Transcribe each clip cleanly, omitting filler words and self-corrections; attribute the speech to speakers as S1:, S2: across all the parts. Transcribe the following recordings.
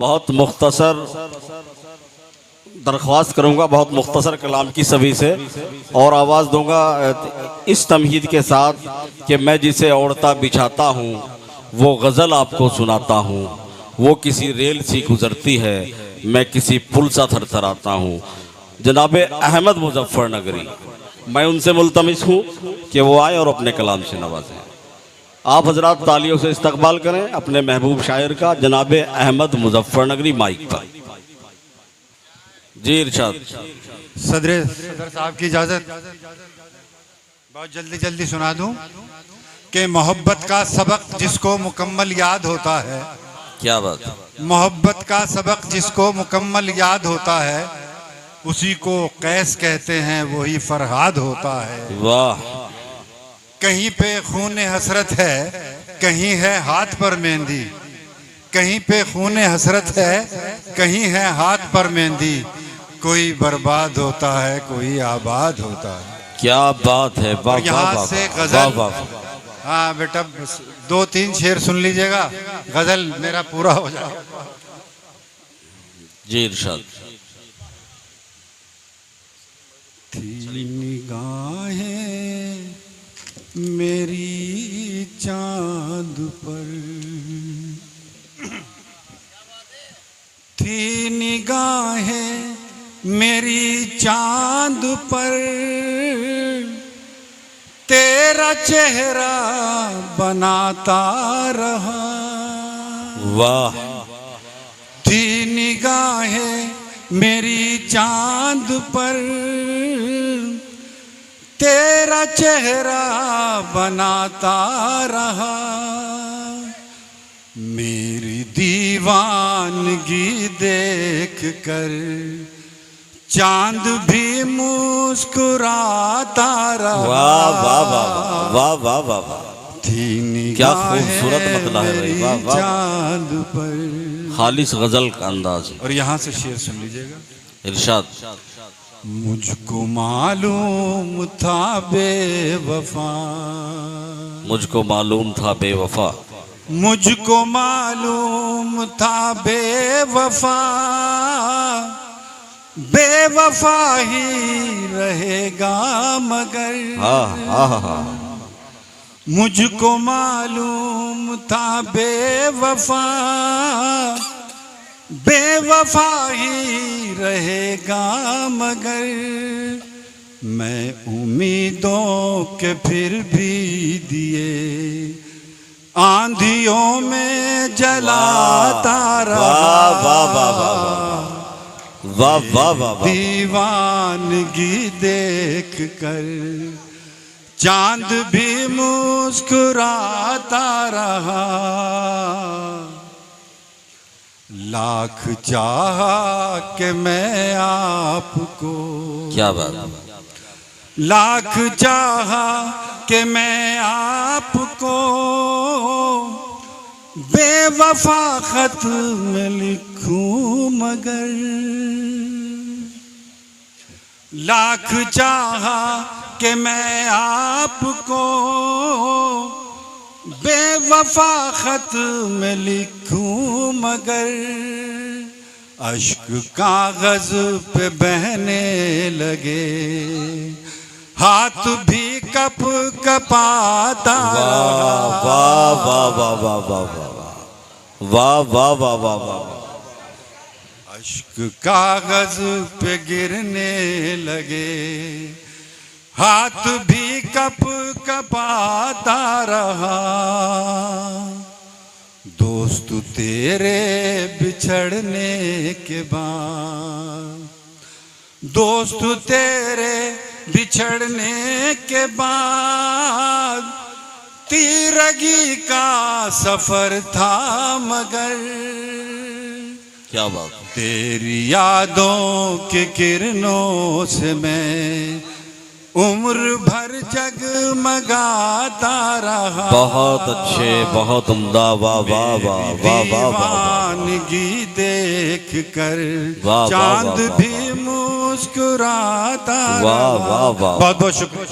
S1: बहुत मुख्तसर दरख्वास्त करूंगा, बहुत मुख्तसर कलाम की सभी से, और आवाज़ दूंगा इस तमहीद के साथ कि मैं जिसे ओढ़ता बिछाता हूँ वो गज़ल आपको सुनाता हूँ। वो किसी रेल सी गुजरती है, मैं किसी पुल सा थरथराता हूँ। जनाब अहमद मुजफ्फर नगरी, मैं उनसे मुल्तमिस हूँ कि वो आए और अपने कलाम से नवाजें। आप हजरात तालियों से इस्तकबाल करें अपने महबूब शायर का, जनाब अहमद मुजफ्फर नगरी माइक पर। जी इरशाद।
S2: सदर साहब की इजाजत, बहुत जल्दी सुना दूं कि मोहब्बत का सबक जिसको मुकम्मल याद होता है,
S1: क्या बात है।
S2: मोहब्बत का सबक जिसको मुकम्मल याद होता है, उसी को कैस कहते हैं, वही फरहाद होता है।
S1: वाह।
S2: कहीं पे खून हसरत है, कहीं है हाथ पर मेहंदी, कहीं पे खून हसरत है, कहीं है हाथ पर मेहंदी। कोई बर्बाद होता है, कोई आबाद होता है।
S1: क्या बात है। वाह
S2: यहाँ से
S1: वाह
S2: गजल,
S1: वाह।
S2: हाँ बेटा, 2-3 शेर सुन लीजिएगा, गजल मेरा पूरा हो जाए।
S1: जी इरशाद।
S2: थी निगाहें मेरी चांद पर, थी निगाहें मेरी चांद पर, तेरा चेहरा बनाता रहा।
S1: वाह।
S2: थी निगाहें मेरी चांद पर, तेरा चेहरा बनाता रहा। मेरी दीवानगी देख कर चांद भी मुस्कुराता रहा।
S1: वाह वाह वाह वाह वाह वाह वाह।
S2: थी
S1: क्या खूबसूरत मतला है भाई। वाह वाह।
S2: चांद पर
S1: खालिस गजल का अंदाज है।
S2: और यहाँ से शेर सुन लीजिएगा।
S1: इरशाद।
S2: मुझको मालूम था बेवफा,
S1: मुझको मालूम था बेवफा,
S2: मुझको मालूम था बेवफा, बेवफा ही रहेगा मगर।
S1: हाँ।
S2: मुझको मालूम था बेवफा, बेवफा ही रहेगा मगर। मैं उम्मीदों के फिर भी दिए आंधियों में जलाता रहा।
S1: वाह वाह वाह वाह वाह वाह।
S2: दीवानगी देख कर चांद भी मुस्कुराता रहा। लाख चाहा कि मैं आपको,
S1: क्या बात।
S2: लाख चाहा कि मैं आपको बेवफा खत में लिखूं मगर। लाख चाहा कि मैं आपको बेवफा खत में लिखूं मगर। अश्क कागज पे बहने लगे, हाथ भी कप कपाता रहा।
S1: वाह वाह वाह वाह वाह वाह वाह वाह वाह वाह।
S2: अश्क कागज पे गिरने लगे, हाथ भी कप कपाता रहा। दोस्त तेरे बिछड़ने के बाद, दोस्त तेरे बिछड़ने के बाद तीरगी का सफर था मगर।
S1: क्या बात।
S2: तेरी यादों के किरणों से मैं उम्र भर जगमगाता रहा।
S1: बहुत अच्छे, बहुत उम्दा। वाह वाह वाह वाह वाह वाह।
S2: दीवानगी देख कर
S1: वाह,
S2: चांद
S1: वाह, वाह,
S2: भी मुस्कुराता
S1: वाह
S2: रहा।
S1: वाह वाह।
S2: बहुत बहुत शुक्रिया।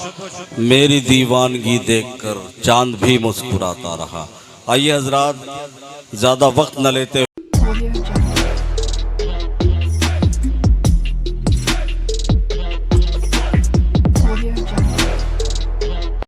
S1: मेरी दीवानगी देखकर चांद भी मुस्कुराता रहा। आइए हजरात, ज्यादा वक्त न लेते